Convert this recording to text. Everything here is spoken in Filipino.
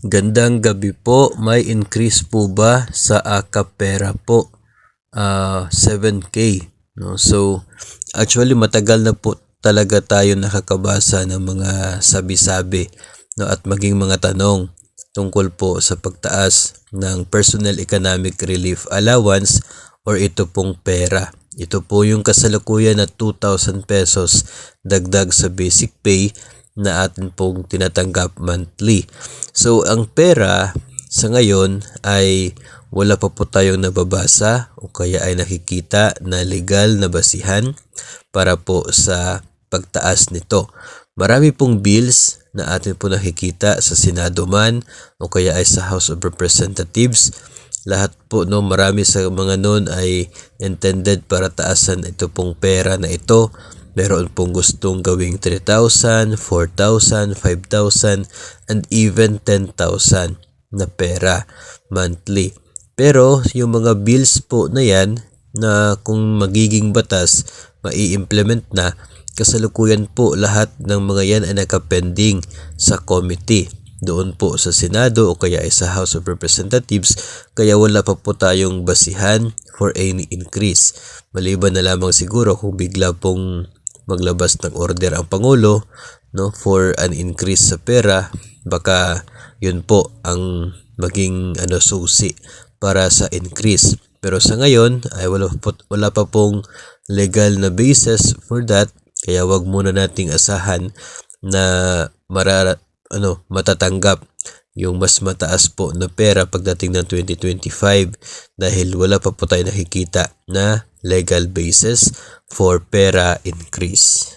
Gandang gabi po. May increase po ba sa Akapera po? 7K. No? So, actually matagal na po talaga tayo nakakabasa ng mga sabi-sabi, no? At maging mga tanong tungkol po sa pagtaas ng Personal Economic Relief Allowance or ito pong pera. Ito po yung kasalukuyan na 2,000 pesos dagdag sa basic pay na atin pong tinatanggap monthly. So, ang pera sa ngayon ay wala pa po tayong nababasa o kaya ay nakikita na legal na basihan para po sa pagtaas nito. Marami pong bills na atin po nakikita sa Senado man o kaya ay sa House of Representatives. Lahat po, no, marami sa mga nun ay intended para taasan ito pong pera na ito. Meron pong gustong gawing 3,000, 4,000, 5,000, and even 10,000 na pera monthly. Pero yung mga bills po na yan na kung magiging batas, mai-implement na, kasalukuyan po lahat ng mga yan ay nakapending sa committee doon po sa Senado o kaya ay sa House of Representatives, kaya wala pa po tayong basihan for any increase. Maliban na lamang siguro kung bigla pong maglabas ng order ang Pangulo, no, for an increase sa pera, baka yun po ang maging susi para sa increase. Pero sa ngayon ay wala pa pong legal na basis for that, kaya wag muna nating asahan na matatanggap yung mas mataas po na pera pagdating ng 2025 dahil wala pa po tayo nakikita na legal basis for pera increase.